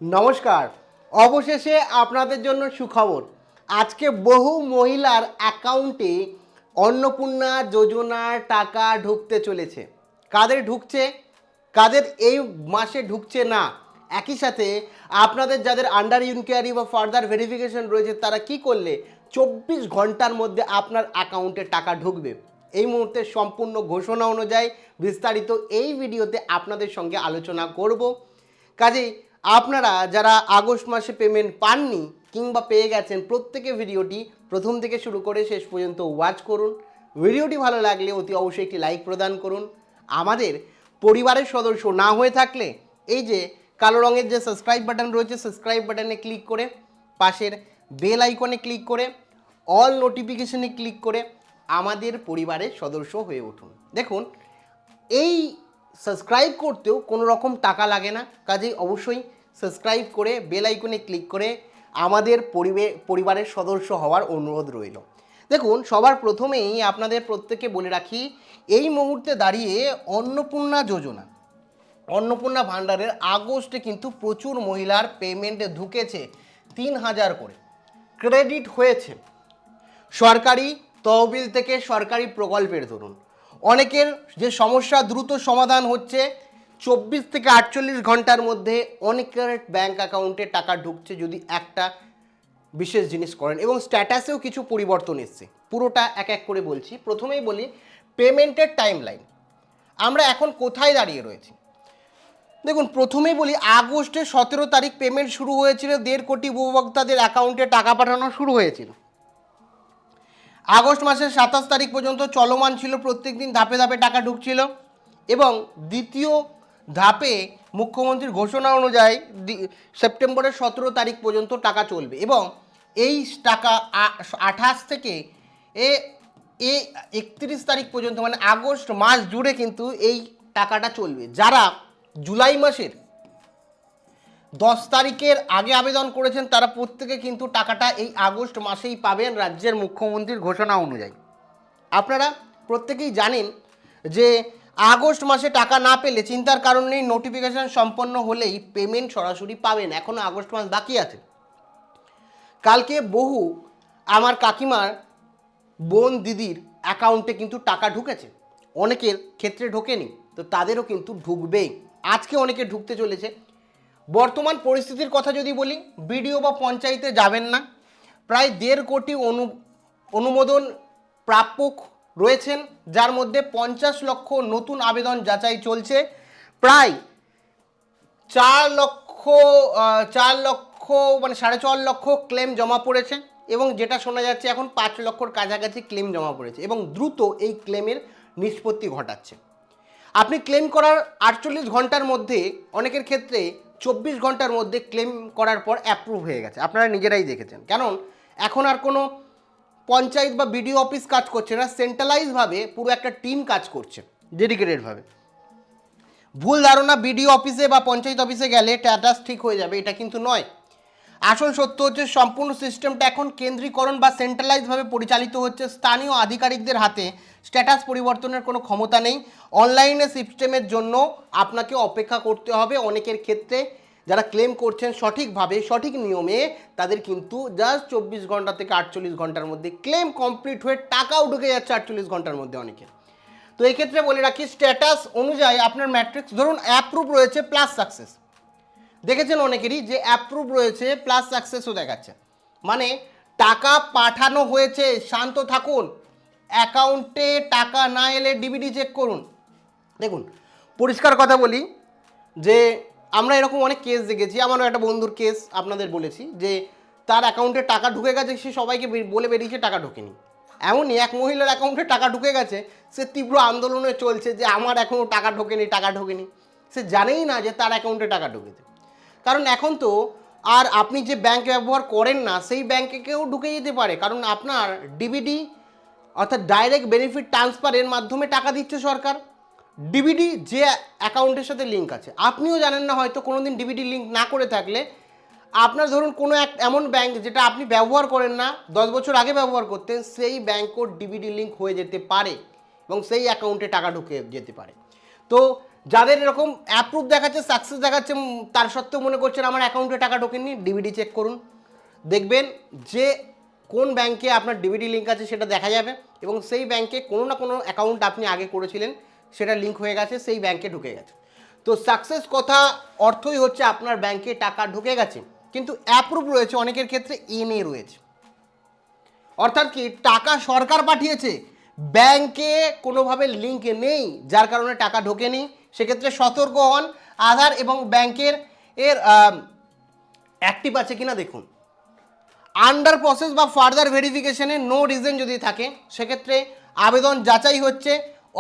নমস্কার। অবশেষে আপনাদের জন্য সুখবর। আজকে বহু মহিলার অ্যাকাউন্টে অন্নপূর্ণা যোজনার টাকা ঢুকতে চলেছে। কাদের ঢুকছে, কাদের এই মাসে ঢুকছে না, একই সাথে আপনাদের যাদের আন্ডার ইনকোয়ারি বা ফার্দার ভেরিফিকেশন রয়েছে তারা কি করলে 24 ঘন্টার মধ্যে আপনার অ্যাকাউন্টে টাকা ঢুকবে, এই মুহূর্তে সম্পূর্ণ ঘোষণা অনুযায়ী বিস্তারিত এই ভিডিওতে আপনাদের সঙ্গে আলোচনা করব। কাজেই আপনারা যারা আগস্ট মাসে পেমেন্ট পাননি কিংবা পেয়ে গেছেন, প্রত্যেকে ভিডিওটি প্রথম থেকে শুরু করে শেষ পর্যন্ত ওয়াচ করুন। ভিডিওটি ভালো লাগলে অতি অবশ্যই একটি লাইক প্রদান করুন। আমাদের পরিবারের সদস্য না হয়ে থাকলে এই যে কালো রঙের যে সাবস্ক্রাইব বাটন রয়েছে, সাবস্ক্রাইব বাটনে ক্লিক করে পাশের বেল আইকনে ক্লিক করে অল নোটিফিকেশনে ক্লিক করে আমাদের পরিবারের সদস্য হয়ে উঠুন। দেখুন, এই সাবস্ক্রাইব করতেও কোনো রকম টাকা লাগে না, কাজেই অবশ্যই সাবস্ক্রাইব করে বেল আইকনে ক্লিক করে আমাদের পরিবারের সদস্য হওয়ার অনুরোধ রইল। দেখুন, সবার প্রথমেই আপনাদের প্রত্যেককে বলে রাখি, এই মুহূর্তে দাঁড়িয়ে অন্নপূর্ণা ভাণ্ডারের আগস্টে কিন্তু প্রচুর মহিলার পেমেন্টে ঢুকেছে 3000 করে, ক্রেডিট হয়েছে সরকারি তহবিল থেকে, সরকারি প্রকল্পের ধরুন। অনেকের যে সমস্যা দ্রুত সমাধান হচ্ছে, 24 থেকে 48 ঘন্টার মধ্যে অনেকের ব্যাঙ্ক অ্যাকাউন্টে টাকা ঢুকছে যদি একটা বিশেষ জিনিস করেন, এবং স্ট্যাটাসেও কিছু পরিবর্তন এসছে। পুরোটা এক এক করে বলছি। প্রথমেই বলি পেমেন্টের টাইমলাইন, আমরা এখন কোথায় দাঁড়িয়ে রয়েছি। দেখুন, প্রথমেই বলি আগস্টের 17 তারিখ পেমেন্ট শুরু হয়েছিল, 1.5 কোটি উপভোক্তাদের অ্যাকাউন্টে টাকা পাঠানো শুরু হয়েছিল। আগস্ট মাসের 27 তারিখ পর্যন্ত চলমান ছিল, প্রত্যেক দিন ধাপে ধাপে টাকা ঢুকছিল, এবং দ্বিতীয় ধাপে মুখ্যমন্ত্রীর ঘোষণা অনুযায়ী সেপ্টেম্বরের 17 তারিখ পর্যন্ত টাকা চলবে, এবং এই টাকা 28 থেকে 31 তারিখ পর্যন্ত, মানে আগস্ট মাস জুড়ে কিন্তু এই টাকাটা চলবে। যারা জুলাই মাসের 10 তারিখের আগে আবেদন করেছেন তারা প্রত্যেকে কিন্তু টাকাটা এই আগস্ট মাসেই পাবেন রাজ্যের মুখ্যমন্ত্রীর ঘোষণা অনুযায়ী। আপনারা প্রত্যেকেই জানেন যে আগস্ট মাসে টাকা না পেলে চিন্তার কারণ নেই, নোটিফিকেশান সম্পন্ন হলেই পেমেন্ট সরাসরি পাবেন। এখনও আগস্ট মাস বাকি আছে। কালকে বহু আমার কাকিমার বোন দিদির অ্যাকাউন্টে কিন্তু টাকা ঢুকেছে, অনেকের ক্ষেত্রে ঢোকেনি, তো তাদেরও কিন্তু ঢুকবেই। আজকে অনেকে ঢুকতে চলেছে। বর্তমান পরিস্থিতির কথা যদি বলি, বিডিও বা পঞ্চায়েতে যাবেন না, প্রায় 1.5 কোটি অনুমোদন প্রাপক রয়েছেন, যার মধ্যে 50 লক্ষ নতুন আবেদন যাচাই চলছে। প্রায় 4 লক্ষ মানে 4.5 লক্ষ ক্লেম জমা পড়েছে, এবং যেটা শোনা যাচ্ছে এখন 5 লক্ষর কাছাকাছি ক্লেম জমা পড়েছে, এবং দ্রুত এই ক্লেমের নিষ্পত্তি ঘটাচ্ছে। আপনি ক্লেম করার 48 ঘন্টার মধ্যে, অনেকের ক্ষেত্রে 24 ঘন্টার মধ্যে ক্লেম করার পর অ্যাপ্রুভ হয়ে গেছে। আপনারা নিজেরাই দেখেছেন, কারণ এখন আর কোনো পঞ্চায়েত বা বিডিও অফিস কাজ করছে না, সেন্ট্রালাইজভাবে পুরো একটা টিম কাজ করছে ডেডিকেটেডভাবে। ভুল ধারণা বিডিও অফিসে বা পঞ্চায়েত অফিসে গেলে স্ট্যাটাস ঠিক হয়ে যাবে, এটা কিন্তু নয়। আসল সত্য হচ্ছে সম্পূর্ণ সিস্টেমটা এখন কেন্দ্রীকরণ বা সেন্ট্রালাইজভাবে পরিচালিত হচ্ছে। স্থানীয় আধিকারিকদের হাতে স্ট্যাটাস পরিবর্তনের কোনো ক্ষমতা নেই। অনলাইনে সিস্টেমের জন্য আপনাকে অপেক্ষা করতে হবে। অনেকের ক্ষেত্রে যারা ক্লেম করছেন সঠিকভাবে সঠিক নিয়মে, তাদের কিন্তু জাস্ট 24 ঘন্টা থেকে 48 ঘন্টার মধ্যে ক্লেম কমপ্লিট হয়ে টাকাও ঢুকে যাচ্ছে 48 ঘন্টার মধ্যে অনেকের। তো এক্ষেত্রে বলে রাখি, স্ট্যাটাস অনুযায়ী আপনার ম্যাট্রিক্স ধরুন অ্যাপ্রুভ রয়েছে প্লাস সাকসেস, দেখেছেন অনেকেরই যে অ্যাপ্রুভ রয়েছে প্লাস সাকসেসও দেখাচ্ছে, মানে টাকা পাঠানো হয়েছে। শান্ত থাকুন, অ্যাকাউন্টে টাকা না এলে ডিবিডি চেক করুন। দেখুন, পরিষ্কার কথা বলি যে আমরা এরকম অনেক কেস দেখেছি। আমারও একটা বন্ধুর কেস আপনাদের বলেছি যে তার অ্যাকাউন্টে টাকা ঢুকে গেছে, সে সবাইকে বলে বেরিয়েছে টাকা ঢোকেনি। এমনই এক মহিলার অ্যাকাউন্টে টাকা ঢুকে গেছে, সে তীব্র আন্দোলনে চলছে যে আমার এখনও টাকা ঢোকেনি। সে জানেই না যে তার অ্যাকাউন্টে টাকা ঢুকেছে। কারণ এখন তো আর আপনি যে ব্যাংক ব্যবহার করেন না সেই ব্যাংকে কেউ ঢুকে যেতে পারে, কারণ আপনার ডিবিডি অর্থাৎ ডাইরেক্ট বেনিফিট ট্রান্সফারের মাধ্যমে টাকা দিচ্ছে সরকার। ডিবিডি যে অ্যাকাউন্টের সাথে লিঙ্ক আছে, আপনিও জানেন না হয়তো, কোনো দিন ডিবিডি লিঙ্ক না করে থাকলে আপনার ধরুন কোনো এক এমন ব্যাংক যেটা আপনি ব্যবহার করেন না, 10 বছর আগে ব্যবহার করতেন, সেই ব্যাংকও ডিবিডি লিঙ্ক হয়ে যেতে পারে এবং সেই অ্যাকাউন্টে টাকা ঢুকে যেতে পারে। তো যাদের এরকম অ্যাপ্রুভ দেখাচ্ছে, সাকসেস দেখাচ্ছে, তার সত্ত্বেও মনে করছেন আমার অ্যাকাউন্টে টাকা ঢোকেনি, ডিবিডি চেক করুন, দেখবেন যে কোন ব্যাংকে আপনার ডিবিডি লিঙ্ক আছে সেটা দেখা যাবে, এবং সেই ব্যাংকে কোনো না কোনো অ্যাকাউন্ট আপনি আগে করেছিলেন সেটা লিঙ্ক হয়ে গেছে, সেই ব্যাংকে ঢুকে গেছে। তো সাকসেস কথা অর্থই হচ্ছে আপনার ব্যাংকে টাকা ঢুকে গেছে, কিন্তু অ্যাপ্রুভ রয়েছে, অনেকের ক্ষেত্রে এনএ রয়েছে, অর্থাৎ কি টাকা সরকার পাঠিয়েছে, ব্যাংকে কোনোভাবে লিঙ্ক নেই, যার কারণে টাকা ঢোকেনি। সেক্ষেত্রে সতর্ক হন, আধার এবং ব্যাংকের অ্যাক্টিভ আছে কিনা দেখুন। আন্ডার প্রসেস বা ফার্দার ভেরিফিকেশনে নো রিজন যদি থাকে, সেক্ষেত্রে আবেদন যাচাই হচ্ছে,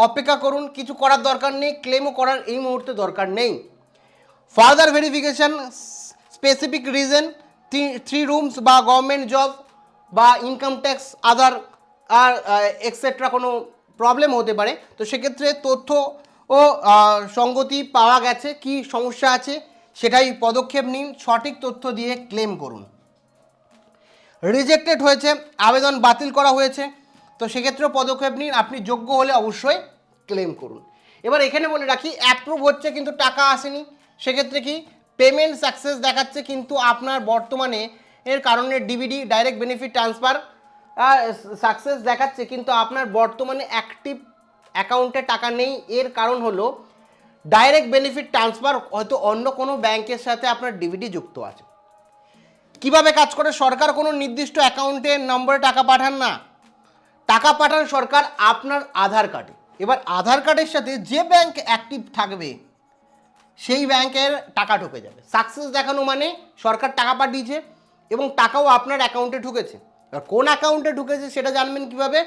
অপেক্ষা করুন, কিছু করার দরকার নেই, ক্লেমও করার এই মুহূর্তে দরকার নেই। Further verification specific reason, 3 rooms বা গভর্নমেন্ট জব বা ইনকাম ট্যাক্স, আদার আর এক্সেট্রা কোনো প্রবলেম হতে পারে। তো সেক্ষেত্রে তথ্য ও সঙ্গতি পাওয়া গেছে, কি সমস্যা আছে সেটাই পদক্ষেপ নিন, সঠিক তথ্য দিয়ে ক্লেম করুন। রিজেক্টেড হয়েছে, আবেদন বাতিল করা হয়েছে, তো সেক্ষেত্রেও পদক্ষেপ নিন, আপনি যোগ্য হলে অবশ্যই ক্লেম করুন। এবার এখানে বলে রাখি, অ্যাপ্রুভ হচ্ছে কিন্তু টাকা আসেনি, সেক্ষেত্রে কি পেমেন্ট সাকসেস দেখাচ্ছে, কিন্তু আপনার বর্তমানে এর কারণে DBD direct benefit transfer success দেখাচ্ছে, কিন্তু আপনার বর্তমানে অ্যাক্টিভ অ্যাকাউন্টে টাকা নেই। এর কারণ হলো ডাইরেক্ট বেনিফিট ট্রান্সফার হয়তো অন্য কোনো ব্যাংকের সাথে আপনার ডিবিডি যুক্ত আছে। কিভাবে কাজ করে, সরকার কোনো নির্দিষ্ট অ্যাকাউন্টের নম্বরে টাকা পাঠান না, টাকা পাঠান সরকার আপনার আধার কার্ডে। এবার আধার কার্ডের সাথে যে ব্যাংক অ্যাক্টিভ থাকবে সেই ব্যাংকের টাকা ঢুকে যাবে। সাকসেস দেখানো মানে সরকার টাকা পাঠিয়েছে এবং টাকাও আপনার অ্যাকাউন্টে ঢুকেছে। এবার কোন অ্যাকাউন্টে ঢুকেছে সেটা জানবেন কিভাবে,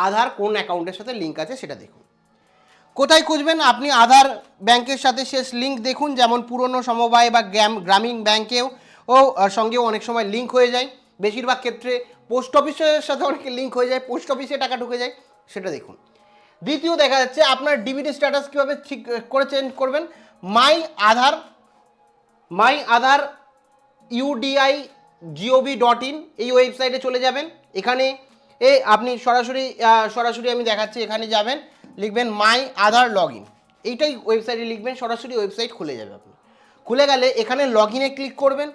আধার কোন অ্যাকাউন্টের সাথে লিঙ্ক আছে সেটা দেখুন। কোথায় খুঁজবেন, আপনি আধার ব্যাংকের সাথে শেষ লিঙ্ক দেখুন, যেমন পুরনো সমবায় বা গ্রামীণ ব্যাংকেও সঙ্গেও অনেক সময় লিঙ্ক হয়ে যায়, বেশিরভাগ ক্ষেত্রে পোস্ট অফিসের সাথে অনেকে লিঙ্ক হয়ে যায়, পোস্ট অফিসে টাকা ঢুকে যায়, সেটা দেখুন। দ্বিতীয় দেখা যাচ্ছে আপনার ডিবিটি স্ট্যাটাস কীভাবে ঠিক করে চেঞ্জ করবেন, মাই আধার ইউডিআই gov.in এই ওয়েবসাইটে চলে যাবেন। এখানে আপনি সরাসরি আমি দেখাচ্ছি, এখানে যাবেন, লিখবেন মাই আধার লগ ইন, এইটাই ওয়েবসাইটে লিখবেন, সরাসরি ওয়েবসাইট খুলে যাবে। আপনি খুলে গেলে এখানে লগ ইনে ক্লিক করবেন,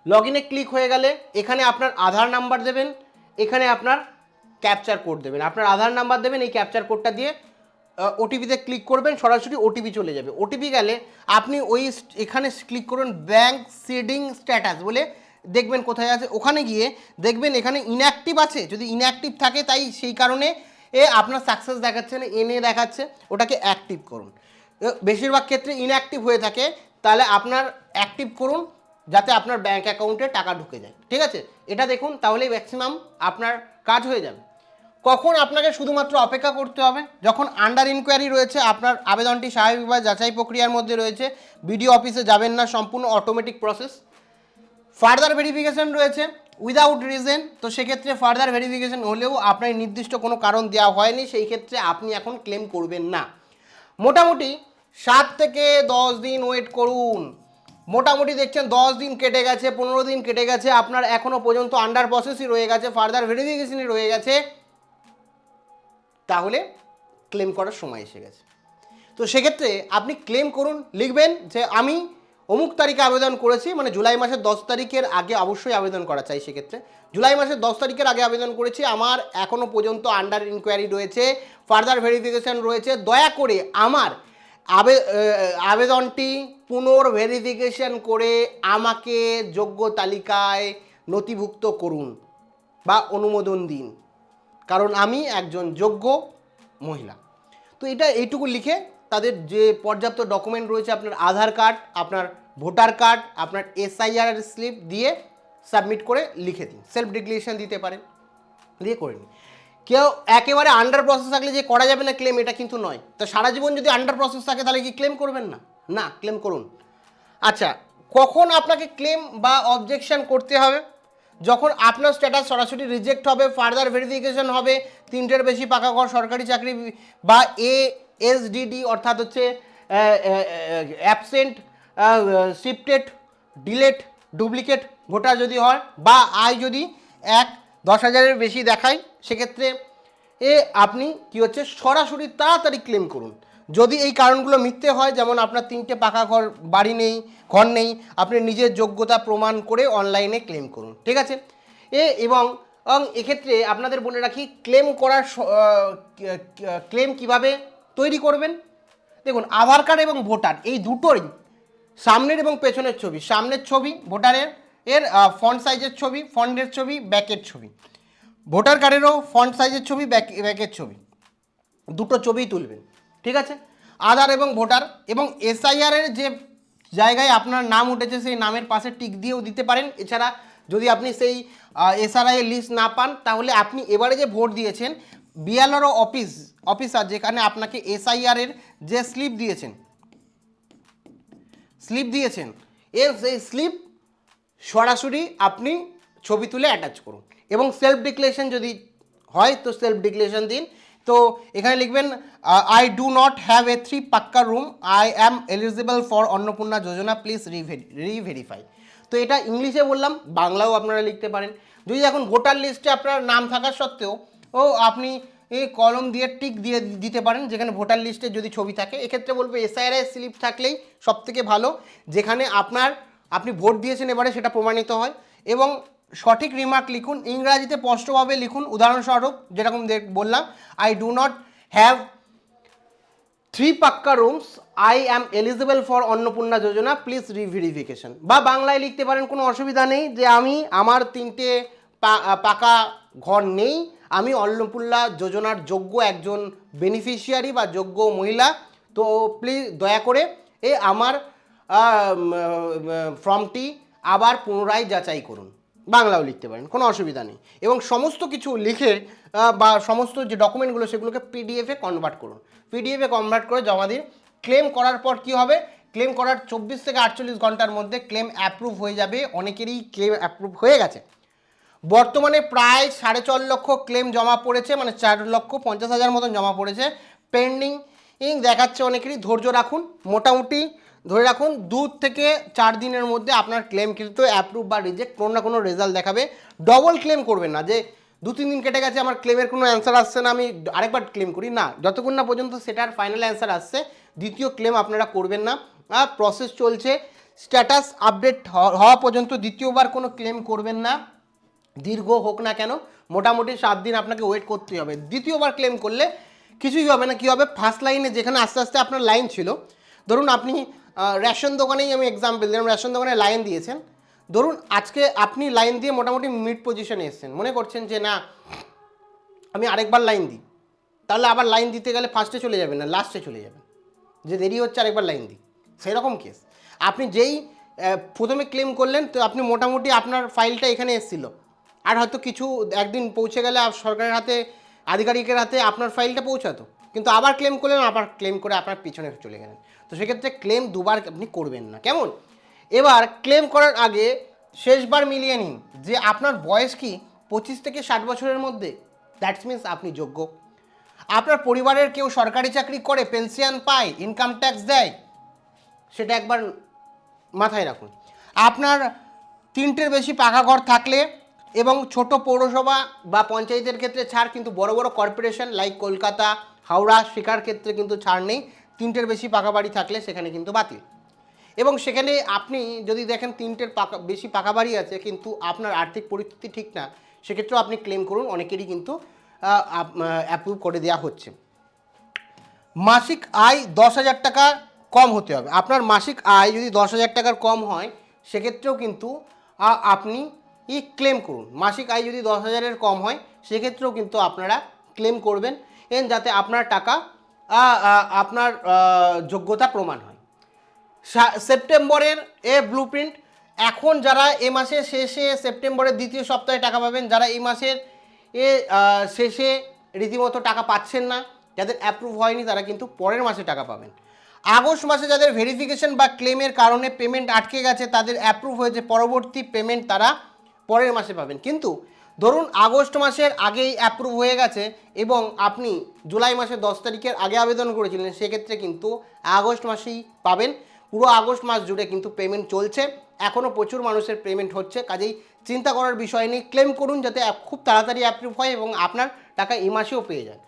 লগ ইনে ক্লিক হয়ে গেলে এখানে আপনার আধার নাম্বার দেবেন, এখানে আপনার ক্যাপচার কোড দেবেন, আপনার আধার নাম্বার দেবেন, এই ক্যাপচার কোডটা দিয়ে ওটিপিতে ক্লিক করবেন, সরাসরি ওটিপি চলে যাবে। ওটিপি গেলে আপনি এখানে ক্লিক করুন ব্যাংক সিডিং স্ট্যাটাস বলে, দেখবেন কোথায় আছে, ওখানে গিয়ে দেখবেন এখানে ইনঅ্যাক্টিভ আছে, যদি ইনঅ্যাক্টিভ থাকে তাই সেই কারণে আপনার সাকসেস দেখাচ্ছে না, এনে দেখাচ্ছে, ওটাকে অ্যাক্টিভ করুন। বেশিরভাগ ক্ষেত্রে ইনঅ্যাক্টিভ হয়ে থাকে, তাহলে আপনার অ্যাক্টিভ করুন যাতে আপনার ব্যাংক অ্যাকাউন্টে টাকা ঢুকে যায়, ঠিক আছে? এটা দেখুন, তাহলেই ম্যাক্সিমাম আপনার কাজ হয়ে যাবে। কখন আপনাকে শুধুমাত্র অপেক্ষা করতে হবে, যখন আন্ডার ইনকোয়ারি রয়েছে, আপনার আবেদনটি স্বাভাবিকভাবে যাচাই প্রক্রিয়ার মধ্যে রয়েছে, বিডিও অফিসে যাবেন না, সম্পূর্ণ অটোমেটিক প্রসেস। ফার্দার ভেরিফিকেশন রয়েছে উইদাউট রিজন, তো সেক্ষেত্রে ফার্দার ভেরিফিকেশন হলেও আপনার নির্দিষ্ট কোনো কারণ দেওয়া হয়নি, সেই ক্ষেত্রে আপনি এখন ক্লেম করবেন না। মোটামুটি 7 থেকে 10 দিন ওয়েট করুন। মোটামুটি দেখছেন 10 দিন কেটে গেছে, 15 দিন কেটে গেছে, আপনার এখনও পর্যন্ত আন্ডার প্রসেসই রয়ে গেছে, ফার্দার ভেরিফিকেশনই রয়ে গেছে, তাহলে ক্লেম করার সময় এসে গেছে। তো সেক্ষেত্রে আপনি ক্লেম করুন, লিখবেন যে আমি অমুক তারিখে আবেদন করেছি, মানে জুলাই মাসের 10 তারিখের আগে অবশ্যই আবেদন করা চাই, সেক্ষেত্রে জুলাই মাসের 10 তারিখের আগে আবেদন করেছি, আমার এখনও পর্যন্ত আন্ডার ইনকোয়ারি রয়েছে, ফার্দার ভেরিফিকেশন রয়েছে, দয়া করে আমার আবেদনটি পুনর্ভেরিফিকেশন করে আমাকে যোগ্য তালিকায় নথিভুক্ত করুন বা অনুমোদন দিন, কারণ আমি একজন যোগ্য মহিলা। তো এইটুকু লিখে তাদের যে পর্যাপ্ত ডকুমেন্ট রয়েছে, আপনার আধার কার্ড, আপনার ভোটার কার্ড, আপনার SIR স্লিপ দিয়ে সাবমিট করে লিখে দিন, সেলফ ডিক্লারেশন দিতে পারেন, দিয়ে করে নিন। কেউ একেবারে আন্ডার প্রসেস থাকলে যে করা যাবে না ক্লেম, এটা কিন্তু নয়। তো সারা জীবন যদি আন্ডার প্রসেস থাকে তাহলে কি ক্লেম করবেন না? না, ক্লেম করুন। আচ্ছা, কখন আপনাকে ক্লেম বা অবজেকশন করতে হবে? যখন আপনার স্ট্যাটাস সরাসরি রিজেক্ট হবে, ফার্দার ভেরিফিকেশন হবে, 3টের বেশি পাকা ঘর সরকারি চাকরি বা ASDD অর্থাৎ হচ্ছে absent, shifted, delete, duplicate voter যদি হয়, বা আয় যদি 10,000-এর বেশি দেখায়, সেক্ষেত্রে আপনি কি হচ্ছে সরাসরি তাড়াতাড়ি ক্লেম করুন। যদি এই কারণগুলো মিথ্যে হয়, যেমন আপনার 3টে পাকা বাড়ি নেই, ঘর নেই, আপনি নিজের যোগ্যতা প্রমাণ করে অনলাইনে ক্লেম করুন, ঠিক আছে। এবং এক্ষেত্রে আপনাদের বলে রাখি ক্লেম করার ক্লেম কিভাবে তৈরি করবেন। দেখুন, আধার কার্ড এবং ভোটার এই দুটোই সামনের এবং পেছনের ছবি, সামনের ছবি ভোটারের ফন্ট সাইজের ছবি, ফন্টের ছবি, ব্যাকের ছবি, ভোটার কার্ডেরও ফন্ট সাইজের ছবি, ব্যাকের ছবি, দুটো ছবি তুলবেন, ঠিক আছে। আধার এবং ভোটার এবং এসআইআরের যে জায়গায় আপনার নাম উঠেছে সেই নামের পাশে টিক দিয়েও দিতে পারেন। এছাড়া যদি আপনি সেই এসআরআই লিস্ট না পান, তাহলে আপনি এবারে যে ভোট দিয়েছেন বিএলআরও অফিসার যেখানে আপনাকে এসআইআরের যে স্লিপ দিয়েছেন এর সেই স্লিপ সরাসরি আপনি ছবি তুলে অ্যাটাচ করুন। এবং সেলফ ডিক্লারেশন যদি হয় তো সেলফ ডিক্লারেশন দিন। তো এখানে লিখবেন I do not have a 3 পাক্কা room, I am eligible for Annapurna Yojana, please reverify. তো এটা ইংলিশে বললাম, বাংলাও আপনারা লিখতে পারেন। যদি এখন ভোটার লিস্টে আপনার নাম থাকা সত্ত্বেও আপনি এই কলম দিয়ে টিক দিয়ে দিতে পারেন যেখানে ভোটার লিস্টে যদি ছবি থাকে। এক্ষেত্রে বলবো এসআইআর স্লিপ থাকলেই সবথেকে ভালো, যেখানে আপনি ভোট দিয়েছেন এবারে সেটা প্রমাণিত হয়। এবং সঠিক রিমার্ক লিখুন, ইংরাজিতে স্পষ্টভাবে লিখুন। উদাহরণস্বরূপ যেরকম বললাম, আই ডু নট হ্যাভ 3 পাক্কা rooms, I am eligible for Annapurna Yojana, please reverification. বা বাংলায় লিখতে পারেন, কোনো অসুবিধা নেই, যে আমার 3টে পাকা ঘর নেই, আমি অন্নপূর্ণা যোজনার যোগ্য একজন বেনিফিশিয়ারি বা যোগ্য মহিলা, তো প্লিজ দয়া করে আমার ফর্মটি আবার পুনরায় যাচাই করুন। বাংলাও লিখতে পারেন, কোনো অসুবিধা নেই। এবং সমস্ত কিছু লিখে বা সমস্ত যে ডকুমেন্টগুলো সেগুলোকে পিডিএফে কনভার্ট করুন, পিডিএফে কনভার্ট করে জমা দিন। ক্লেম করার পর কি হবে, ক্লেম করার 24 থেকে 48 ঘন্টার মধ্যে ক্লেম অ্যাপ্রুভ হয়ে যাবে। অনেকেরই ক্লেম অ্যাপ্রুভ হয়ে গেছে। বর্তমানে প্রায় 4.5 লক্ষ ক্লেম জমা পড়েছে, মানে 4,50,000 মতন জমা পড়েছে। পেন্ডিং দেখাচ্ছে অনেকেরই। ধৈর্য রাখুন, মোটামুটি ধরে রাখুন 2 থেকে 4 দিনের মধ্যে আপনার ক্লেম কিন্তু অ্যাপ্রুভ বা রিজেক্ট কোনো না কোনো রেজাল্ট দেখাবে। ডবল ক্লেম করবেন না, যে 2-3 দিন কেটে গেছে আমার ক্লেমের কোনো অ্যান্সার আসছে না, আমি আরেকবার ক্লেম করি না। যতক্ষণ না পর্যন্ত সেটার ফাইনাল অ্যান্সার আসছে দ্বিতীয় ক্লেম আপনারা করবেন না। প্রসেস চলছে, স্ট্যাটাস আপডেট হওয়া পর্যন্ত দ্বিতীয়বার কোনো ক্লেম করবেন না, দীর্ঘ হোক না কেন। মোটামুটি 7 দিন আপনাকে ওয়েট করতেই হবে। দ্বিতীয়বার ক্লেম করলে কিছুই হবে না। কী হবে, ফার্স্ট লাইনে যেখানে আস্তে আস্তে আপনার লাইন ছিল, ধরুন আপনি রেশন দোকানেই আমি এক্সাম্পল দিলাম, রেশন দোকানে লাইন দিয়েছেন, ধরুন আজকে আপনি লাইন দিয়ে মোটামুটি মিড পজিশনে এসেছেন, মনে করছেন যে না আমি আরেকবার লাইন দিই, তাহলে আবার লাইন দিতে গেলে ফার্স্টে চলে যাবেন না, লাস্টে চলে যাবেন, যে দেরি হচ্ছে আরেকবার লাইন দিই, সেরকম কেস। আপনি যেই প্রথমে ক্লেম করলেন, তো আপনি মোটামুটি আপনার ফাইলটা এখানে এসেছিলো, আর হয়তো কিছু একদিন পৌঁছে গেলে সরকারের হাতে, আধিকারিকের হাতে আপনার ফাইলটা পৌঁছাতো, কিন্তু আবার ক্লেম করলেন, আবার ক্লেম করে আপনার পিছনে চলে গেলেন। তো সেক্ষেত্রে ক্লেম দুবার আপনি করবেন না, কেমন। এবার ক্লেম করার আগে শেষবার মিলিয়ে নিন যে আপনার বয়স কি 25 থেকে 60 বছরের মধ্যে, দ্যাটস মিনস আপনি যোগ্য। আপনার পরিবারের কেউ সরকারি চাকরি করে, পেনশন পায়, ইনকাম ট্যাক্স দেয়, সেটা একবার মাথায় রাখুন। আপনার 3টের বেশি পাকা ঘর থাকলে এবং ছোট পৌরসভা বা পঞ্চায়েতের ক্ষেত্রে ছাড়, কিন্তু বড় বড় কর্পোরেশন লাইক কলকাতা, হাওড়া, শিকার ক্ষেত্রে কিন্তু ছাড় নেই। 3টের বেশি পাকা বাড়ি থাকলে সেখানে কিন্তু বাতিল। এবং সেখানে আপনি যদি দেখেন 3টের বেশি পাকা বাড়ি আছে কিন্তু আপনার আর্থিক পরিস্থিতি ঠিক না, সেক্ষেত্রেও আপনি ক্লেম করুন, অনেকেরই কিন্তু অ্যাপ্রুভ করে দেওয়া হচ্ছে। মাসিক আয় 10,000 টাকা কম হতে হবে। আপনার মাসিক আয় যদি 10,000 টাকার কম হয়, সেক্ষেত্রেও কিন্তু আপনি ক্লেম করুন। মাসিক আয় যদি 10,000-এর কম হয়, সেক্ষেত্রেও কিন্তু আপনারা ক্লেম করবেন, যাতে আপনার টাকা আপনার যোগ্যতা প্রমাণ হয়। সেপ্টেম্বরের ব্লুপ্রিন্ট, এখন যারা এ মাসের শেষে সেপ্টেম্বরের দ্বিতীয় সপ্তাহে টাকা পাবেন, যারা এই মাসের শেষে রীতিমতো টাকা পাচ্ছেন না, যাদের অ্যাপ্রুভ হয়নি, তারা কিন্তু পরের মাসে টাকা পাবেন। আগস্ট মাসে যাদের ভেরিফিকেশন বা ক্লেমের কারণে পেমেন্ট আটকে গেছে, তাদের অ্যাপ্রুভ হয়েছে, পরবর্তী পেমেন্ট তারা পরের মাসে পাবেন। কিন্তু ধরুন আগস্ট মাসের আগেই অ্যাপ্রুভ হয়ে গেছে এবং আপনি জুলাই মাসের 10 তারিখের আগে আবেদন করেছিলেন, সেক্ষেত্রে কিন্তু আগস্ট মাসেই পাবেন। পুরো আগস্ট মাস জুড়ে কিন্তু পেমেন্ট চলছে, এখনও প্রচুর মানুষের পেমেন্ট হচ্ছে, কাজেই চিন্তা করার বিষয় নেই। ক্লেম করুন যাতে খুব তাড়াতাড়ি অ্যাপ্রুভ হয় এবং আপনার টাকা এই মাসেও পেয়ে যান।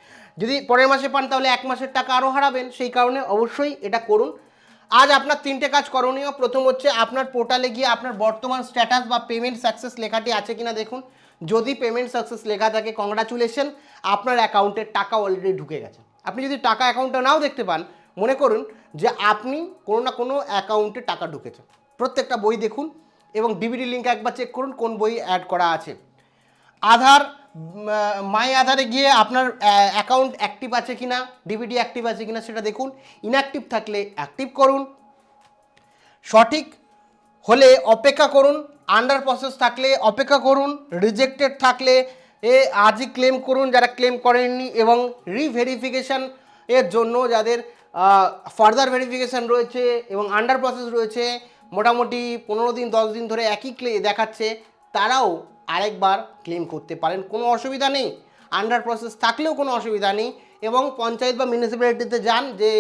যদি পরের মাসে পান তাহলে 1 মাসের টাকা আরও হারাবেন, সেই কারণে অবশ্যই এটা করুন। আজ আপনার 3টে কাজ করণীয়। প্রথম হচ্ছে আপনার পোর্টালে গিয়ে আপনার বর্তমান স্ট্যাটাস বা পেমেন্ট সাকসেস লেখাটি আছে কিনা দেখুন। যদি পেমেন্ট সাকসেস লেখা থাকে কংগ্রাচুলেশন, আপনার অ্যাকাউন্টে টাকা অলরেডি ঢুকে গেছে। আপনি যদি টাকা অ্যাকাউন্টে নাও দেখতে পান, মনে করুন যে আপনি কোনো না কোনো অ্যাকাউন্টে টাকা ঢুকেছে। প্রত্যেকটা বই দেখুন এবং ডিবিডি লিঙ্ক একবার চেক করুন কোন বই অ্যাড করা আছে। আধার, মাই আধারে গিয়ে আপনার অ্যাকাউন্ট অ্যাক্টিভ আছে কিনা, ডিবিডি অ্যাক্টিভ আছে কিনা সেটা দেখুন। ইনঅ্যাক্টিভ থাকলে অ্যাক্টিভ করুন, সঠিক হলে অপেক্ষা করুন, আন্ডার প্রসেস থাকলে অপেক্ষা করুন, রিজেক্টেড থাকলে আজই ক্লেম করুন যারা ক্লেম করেননি, এবং রিভেরিফিকেশান এর জন্য যাদের ফার্দার ভেরিফিকেশান রয়েছে এবং আন্ডার প্রসেস রয়েছে, মোটামুটি 15 দিন 10 দিন ধরে একই দেখাচ্ছে, তারাও আরেকবার ক্লেম করতে পারেন, কোনো অসুবিধা নেই। আন্ডার প্রসেস থাকলেও কোনো অসুবিধা নেই। এবং পঞ্চায়েত বা মিউনিসিপ্যালিটিতে যান, যে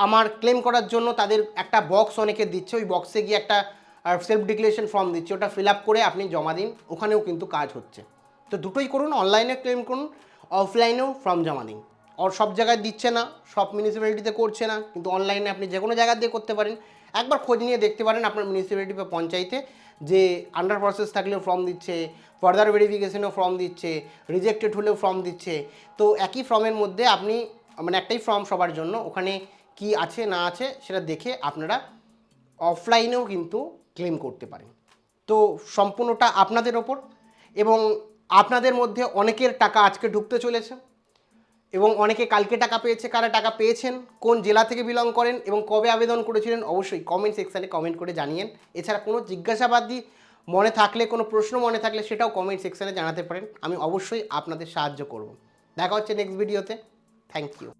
আমার ক্লেম করার জন্য তাদের একটা বক্স অনেকে দিচ্ছে, ওই বক্সে গিয়ে একটা সেলফ ডিক্লারেশন ফর্ম দিচ্ছে, ওটা ফিল আপ করে আপনি জমা দিন, ওখানেও কিন্তু কাজ হচ্ছে। তো দুটোই করুন, অনলাইনে ক্লেম করুন, অফলাইনেও ফর্ম জমা দিন। আর সব জায়গায় দিচ্ছে না, সব মিউনিসিপ্যালিটিতে করছে না, কিন্তু অনলাইনে আপনি যে কোনো জায়গা দিয়ে করতে পারেন। একবার খোঁজ নিয়ে দেখতে পারেন আপনার মিউনিসিপ্যালিটি বা পঞ্চায়েতে যে আন্ডার প্রসেস থাকলেও ফর্ম দিচ্ছে, ফার্দার ভেরিফিকেশনেও ফর্ম দিচ্ছে, রিজেক্টেড হলেও ফর্ম দিচ্ছে। তো একই ফর্মের মধ্যে আপনি মানে একটাই ফর্ম সবার জন্য, ওখানে কি আছে না আছে সেটা দেখে আপনারা অফলাইনেও কিন্তু ক্লেম করতে পারেন। তো সম্পূর্ণটা আপনাদের ওপর, এবং আপনাদের মধ্যে অনেকের টাকা আজকে ঢুকতে চলেছে এবং অনেকে কালকে টাকা পেয়েছে। কারা টাকা পেয়েছেন, কোন জেলা থেকে বিলং করেন এবং কবে আবেদন করেছিলেন, অবশ্যই কমেন্ট সেকশানে কমেন্ট করে জানিয়েন। এছাড়া কোনো জিজ্ঞাসাবাদী মনে থাকলে, কোনো প্রশ্ন মনে থাকলে সেটাও কমেন্ট সেকশানে জানাতে পারেন, আমি অবশ্যই আপনাদের সাহায্য করব। দেখা হচ্ছে নেক্সট ভিডিওতে। Thank you.